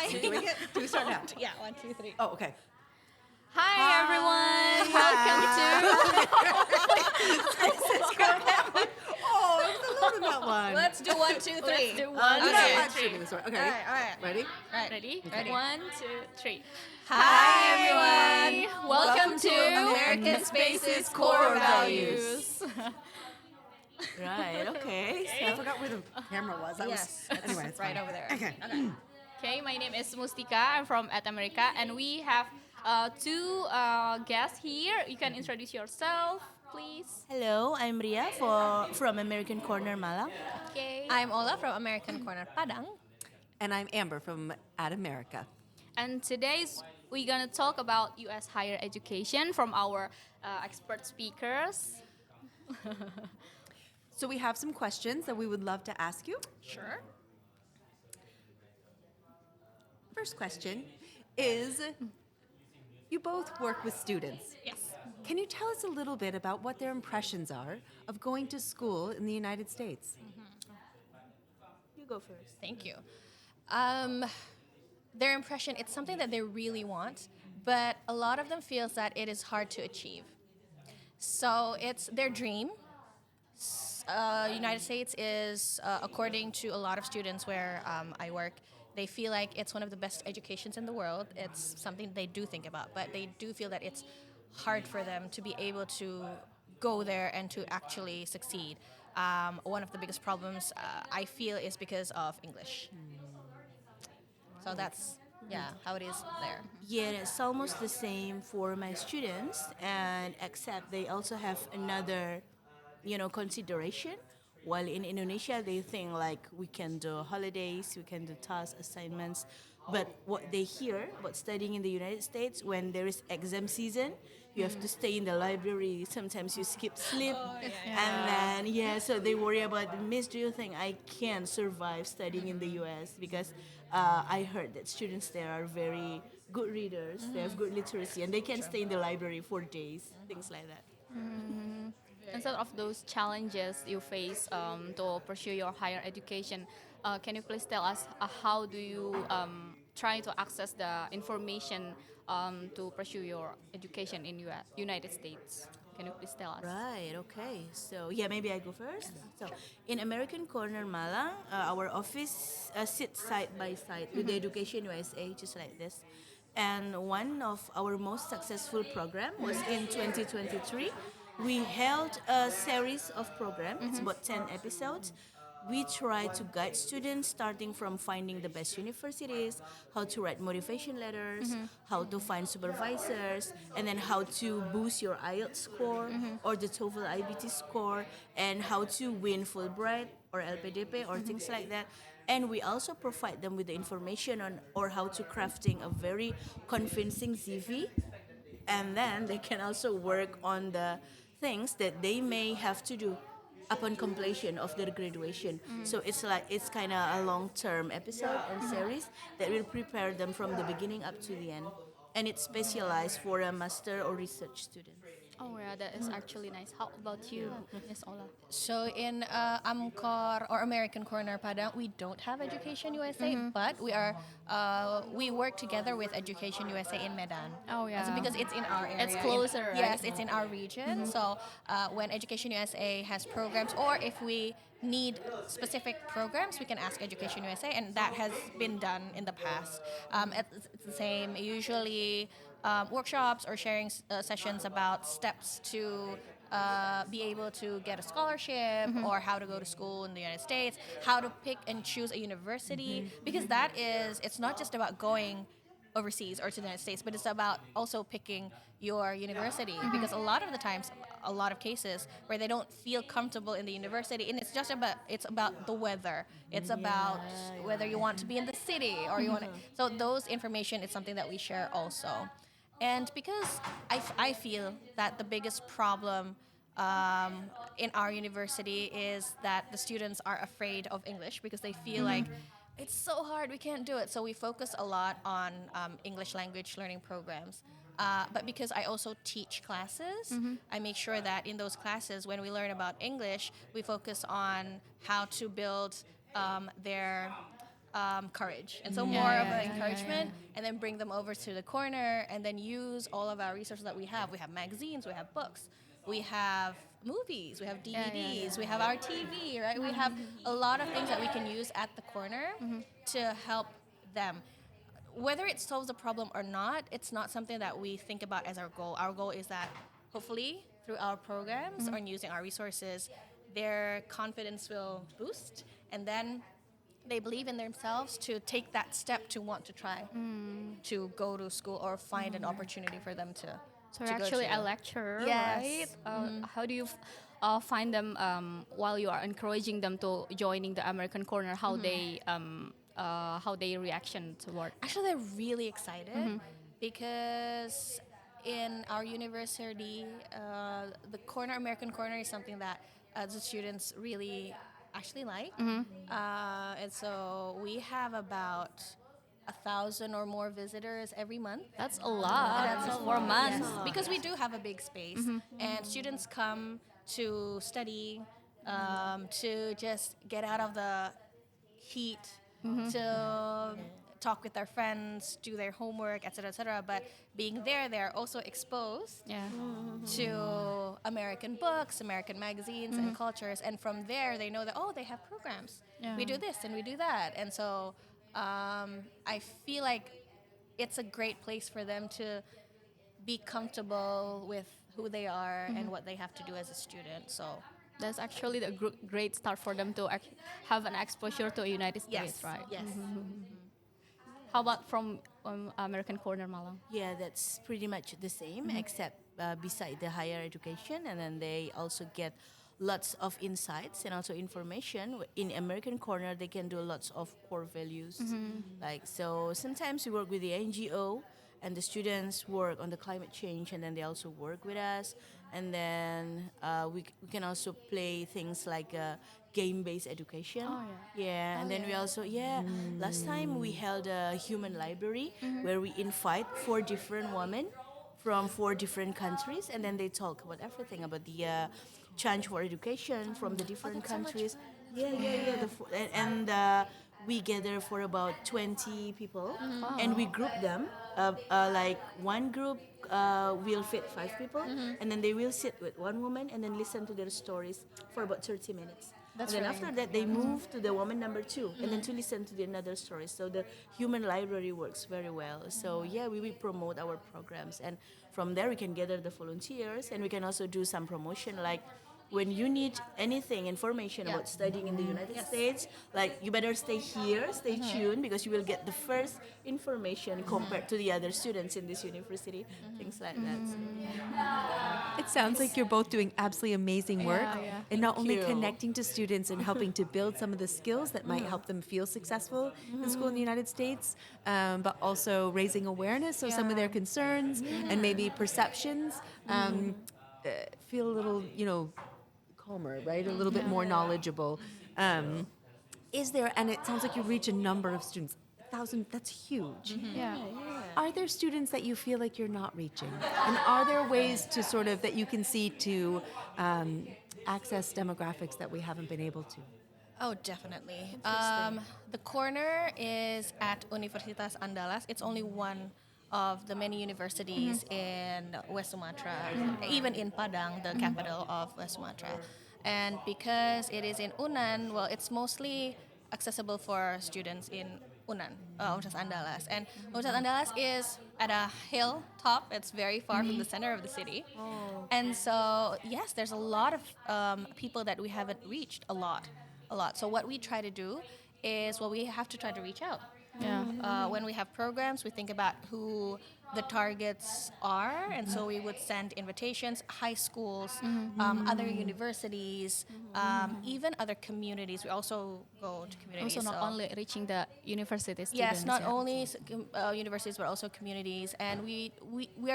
Are we doing it? Do we start now? Yeah, 1, 2, 3. Oh, okay. Hi, everyone. Welcome to. Oh, it was a little bit that one. Let's do 1, 2, 3. Let's do No, one, no, two, I'm three. shooting this one. Okay. All right. Ready? Right. Ready? Ready. 1, 2, 3. Hi, everyone. Welcome to American Space's Core Values. Right, okay. So I forgot where the camera was. That Yes, was, anyway, it's right fine. over there. Okay. Okay, my name is Mustika. I'm from at America, and we have two guests here. You can introduce yourself, please. Hello, I'm Ria from American Corner Malang. Okay. I'm Ola from American Corner Padang. And I'm Amber from At America. And today's we're gonna talk about U.S. higher education from our expert speakers. So we have some questions that we would love to ask you. Sure. First question is, you both work with students. Yes. Can you tell us a little bit about what their impressions are of going to school in the United States? You go first. Thank you. Their impression, it's something that they really want, but a lot of them feels that it is hard to achieve. So it's their dream. United States is, according to a lot of students where I work, they feel like it's one of the best educations in the world. It's something they do think about, but they do feel that it's hard for them to be able to go there and to actually succeed. One of the biggest problems I feel is because of English. So that's, how it is there. Yeah, it's almost the same for my students, and except they also have another, consideration. While in Indonesia, they think like we can do holidays, we can do task assignments, but what they hear about studying in the United States, when there is exam season, you have to stay in the library. Sometimes you skip sleep, and then so they worry about, Miss, do you think I can survive studying in the U.S. because I heard that students there are very good readers, they have good literacy, and they can stay in the library for days, things like that. Instead of those challenges you face to pursue your higher education, can you please tell us how do you try to access the information to pursue your education in United States? Can you please tell us? Right, okay. So, maybe I go first. So, in American Corner Malang, our office sits side by side with the Education USA, just like this. And one of our most successful program was in 2023. We held a series of programs, it's about 10 episodes. We try to guide students starting from finding the best universities, how to write motivation letters, how to find supervisors, and then how to boost your IELTS score or the TOEFL IBT score, and how to win Fulbright or LPDP or things like that. And we also provide them with the information on or how to crafting a very convincing CV, and then they can also work on the things that they may have to do upon completion of their graduation. So it's kind of a long-term episode and series that will prepare them from the beginning up to the end, and it's specialized for a master or research student. Oh yeah, that is actually nice. How about you, Miss Ola? So in Amcor or American Corner Padang, we don't have Education USA, but we work together with Education USA in Medan. Oh, yeah. So because it's in our area. It's closer, right? Yes, it's in our region. So when Education USA has programs, or if we need specific programs, we can ask Education USA, and that has been done in the past. It's the same. Usually, workshops or sharing sessions about steps to be able to get a scholarship or how to go to school in the United States, how to pick and choose a university, because it's not just about going overseas or to the United States, but it's about also picking your university, because a lot of the times, a lot of cases where they don't feel comfortable in the university, and it's about the weather, it's about whether you want to be in the city or you want to, so those information is something that we share also. And because I feel that the biggest problem in our university is that the students are afraid of English because they feel like it's so hard, we can't do it. So we focus a lot on English language learning programs. But because I also teach classes, I make sure that in those classes, when we learn about English, we focus on how to build their courage, and so more of an encouragement, and then bring them over to the corner, and then use all of our resources that we have. We have magazines, we have books, we have movies, we have DVDs, we have our TV, right? We have a lot of things that we can use at the corner to help them. Whether it solves a problem or not, it's not something that we think about as our goal. Our goal is that hopefully through our programs or using our resources, their confidence will boost, and then they believe in themselves to take that step to want to try to go to school or find an opportunity for them to. So to you're go actually to. a lecturer, Yes. right? How do you find them while you are encouraging them to joining the American Corner? How they reaction toward? Actually, they're really excited because in our university, the American Corner is something that the students really actually like. And so we have about 1,000 or more visitors every month. That's a lot. That's a for a lot, month. yes. Because we do have a big space, and students come to study, to just get out of the heat, to talk with their friends, do their homework, etc., etc. But being there, they're also exposed Yeah. to American books, American magazines, and cultures, and from there they know that they have programs. Yeah. We do this and we do that, and so I feel like it's a great place for them to be comfortable with who they are and what they have to do as a student. So That's actually the great start for them to have an exposure to United States, yes, right? yes. How about from American Corner, Malang? Yeah, that's pretty much the same, except beside the higher education, and then they also get lots of insights and also information. In American Corner, they can do lots of core values. Like, so sometimes we work with the NGO, and the students work on the climate change, and then they also work with us. And then we can also play things like game-based education. Oh, Yeah, and then we also, last time we held a human library where we invite 4 different women from 4 different countries, and then they talk about everything about the change for education from the different countries. Yeah. And we gather for about 20 people, and we group them. Like one group will fit 5 people, and then they will sit with one woman and then listen to their stories for about 30 minutes. That's and then really after that, they move to the woman number 2, and then to listen to the another story. So the human library works very well. So yeah, we will promote our programs, and from there we can gather the volunteers, and we can also do some promotion, like when you need anything information about studying in the United States, like you better stay here, stay tuned, because you will get the first information compared to the other students in this university, things like that. So, It sounds like you're both doing absolutely amazing work and not only you. connecting to students and helping to build some of the skills that might help them feel successful in school in the United States, but also raising awareness of some of their concerns and maybe perceptions. Feel a little, calmer, right? A little bit more knowledgeable. Is there, and it sounds like you reach a number of students. 1,000, that's huge. Yeah. Are there students that you feel like you're not reaching? And are there ways to sort of, that you can see to access demographics that we haven't been able to? Oh, definitely. The corner is at Universitas Andalas. It's only one of the many universities in West Sumatra, even in Padang, the capital of West Sumatra. And because it is in Unan, well, it's mostly accessible for students in Unan, Universitas Andalas. And Universitas Andalas is at a hill top. It's very far from the center of the city. And so, yes, there's a lot of people that we haven't reached a lot. So what we try to do is, well, we have to try to reach out. Yeah. When we have programs, we think about who the targets are, and so we would send invitations, high schools, other universities, even other communities. We also go to communities. Also, not so- only reaching the university students. Yes, not only universities, but also communities. And we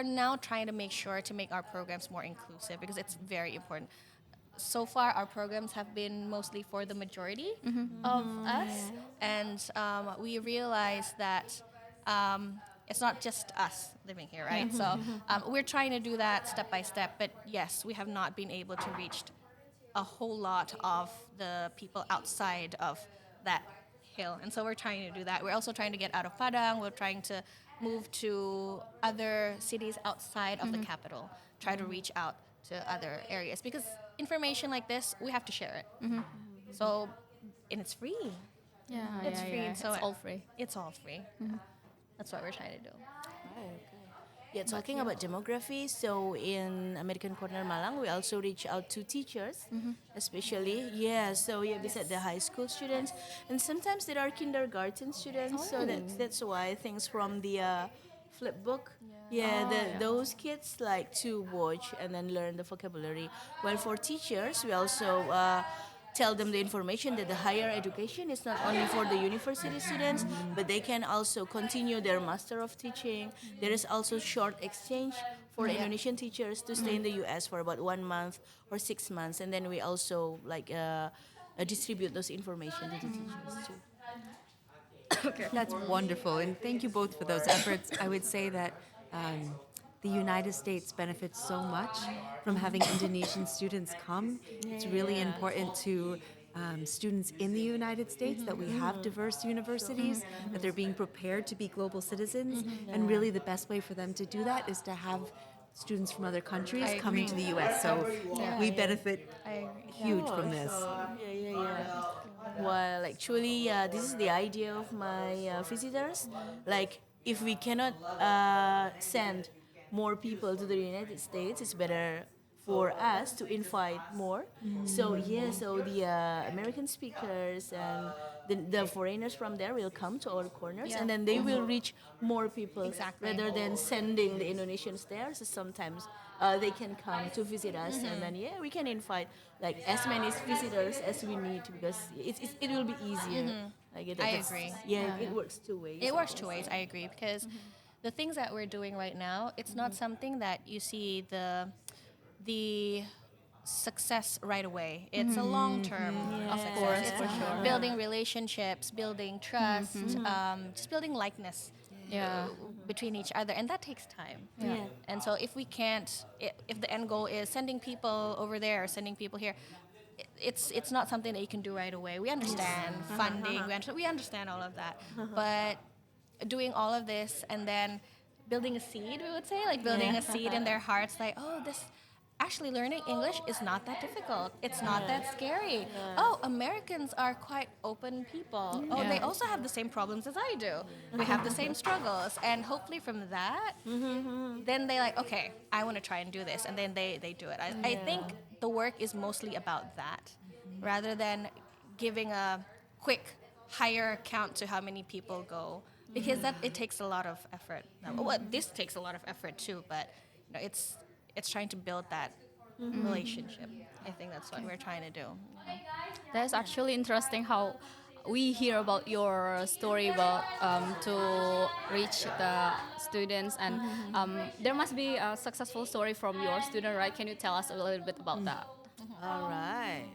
are now trying to make sure to make our programs more inclusive, because it's very important. So far, our programs have been mostly for the majority of us, and we realize that it's not just us living here, right? So we're trying to do that step by step, but yes, we have not been able to reach a whole lot of the people outside of that hill, and so we're trying to do that. We're also trying to get out of Padang. We're trying to move to other cities outside of the capital, try to reach out to other areas, because information like this, we have to share it. So, and it's free. Yeah, It's yeah, free. yeah. So It's all free. It's all free. That's what we're trying to do. Yeah, talking about demography, so in American Corner Malang, we also reach out to teachers, especially. Yeah, so yeah, beside the high school students, and sometimes there are kindergarten students. So that's why things from the flip book. Yeah, those kids like to watch and then learn the vocabulary. While for teachers, we also tell them the information that the higher education is not only for the university students, but they can also continue their master of teaching. There is also short exchange for Indonesian teachers to stay in the US for about 1 month or 6 months, and then we also like distribute those information to the teachers too. That's wonderful, and thank you both for those efforts. I would say that the United States benefits so much from having Indonesian students come. It's really important to students in the United States that we have diverse universities, that they're being prepared to be global citizens, and really the best way for them to do that is to have students from other countries I coming to agree. the U.S. So we benefit I agree. huge from this. Yeah. Well, actually, this is the idea of my visitors. Like, if we cannot send more people to the United States, it's better for us to invite more. So yeah, so the American speakers and the foreigners from there will come to our corners, Yeah. and then they will reach more people Exactly. rather than sending the Indonesians there. So sometimes they can come to visit us, and then yeah, we can invite like as many visitors as we need, because it will be easier. Like I agree. Yeah, it works two ways. It works two ways. I agree, because the things that we're doing right now, it's not something that you see the success right away. It's a long term Of success. course, It's for sure. building relationships, building trust, just building likeness Yeah. between each other, and that takes time. Yeah. And so if we can't, if the end goal is sending people over there, or sending people here, it's not something that you can do right away. We understand funding, we understand all of that, but doing all of this and then building a seed, we would say, like building a seed in their hearts, like, oh, this actually learning English is not that difficult. It's not that scary. Oh, Americans are quite open people. Oh, they also have the same problems as I do. We have the same struggles. And hopefully from that, then they like, okay, I want to try and do this. And then they do it. I think the work is mostly about that, rather than giving a quick higher count to how many people go. Because that it takes a lot of effort. Well, this takes a lot of effort too, but you know, it's trying to build that relationship. I think that's what we're trying to do. That's actually interesting how we hear about your story about to reach the students, and there must be a successful story from your student, right? Can you tell us a little bit about that? All right.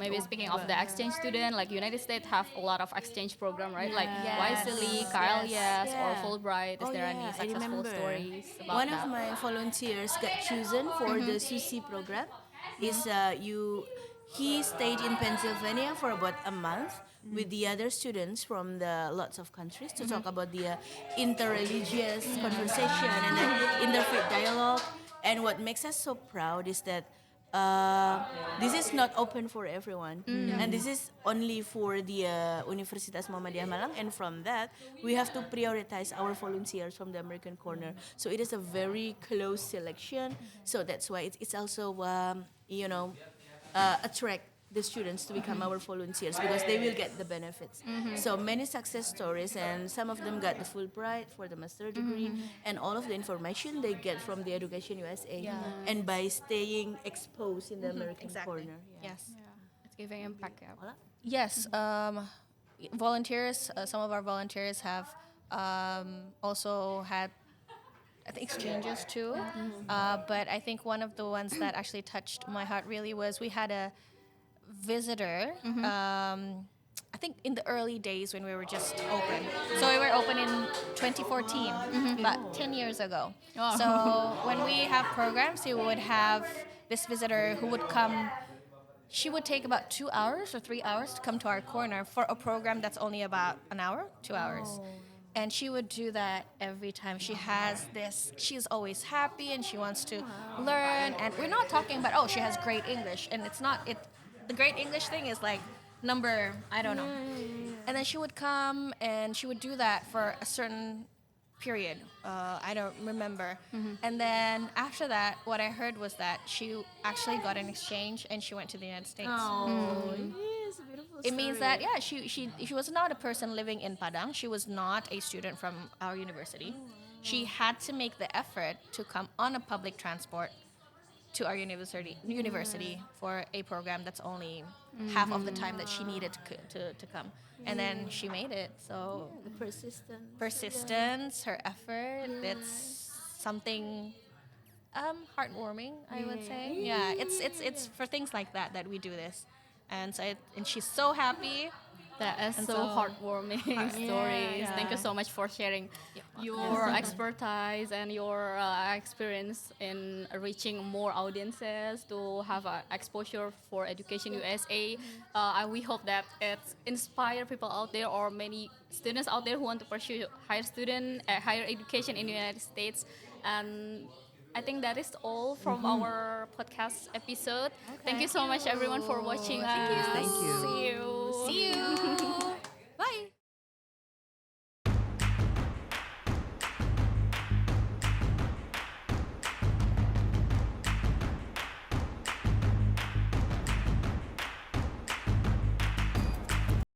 Maybe speaking of the exchange student, like United States have a lot of exchange program, right? Like Yes. Wisely, Kyle, yes, or Yeah. Fulbright. Is Oh, there yeah, any I successful remember. stories about One that? of my volunteers got chosen for the SUSI program. Is he stayed in Pennsylvania for about a month with the other students from the lots of countries to talk about the interreligious conversation and the interfaith dialogue. And what makes us so proud is that this is not open for everyone, and this is only for the Universitas Muhammadiyah Malang. And from that, we have to prioritize our volunteers from the American Corner. So it is a very close selection. So that's why it's also attract the students to become our volunteers, because they will get the benefits. So many success stories, and some of them got the Fulbright for the master degree, and all of the information they get from the Education USA, and by staying exposed in the American Exactly. corner. Yes. It's giving impact. Yeah. Voila. Yes. Volunteers. Some of our volunteers have also had, I think, exchanges too. But I think one of the ones that actually touched my heart really was we had a visitor. I think in the early days when we were just open. So we were open in 2014, about 10 years ago. Wow. So when we have programs, we would have this visitor who would come she would take about 2 hours or 3 hours to come to our corner for a program that's only about an hour, 2 hours. And she would do that every time. She has this, she's always happy and she wants to learn. And we're not talking about, oh, she has great English. And it's not, the great English thing is like number, I don't know. And then she would come and she would do that for a certain period. I don't remember. And then after that, what I heard was that she actually got an exchange and she went to the United States. Oh, yes, a beautiful It means that yeah, she was not a person living in Padang. She was not a student from our university. She had to make the effort to come on a public transport to our university for a program that's only half of the time that she needed to come. And then she made it. So the persistence. persistence, her effort, it's something heartwarming, I would say. Yeah, it's for things like that that we do this. And so and she's so happy. That is And so so- heartwarming stories. Yeah. Thank you so much for sharing your expertise and your experience in reaching more audiences to have exposure for Education USA. And we hope that it inspire people out there or many students out there who want to pursue higher education in the United States. And I think that is all from our podcast episode. Thank you so much, everyone, for watching us. Thank you. See you. See you.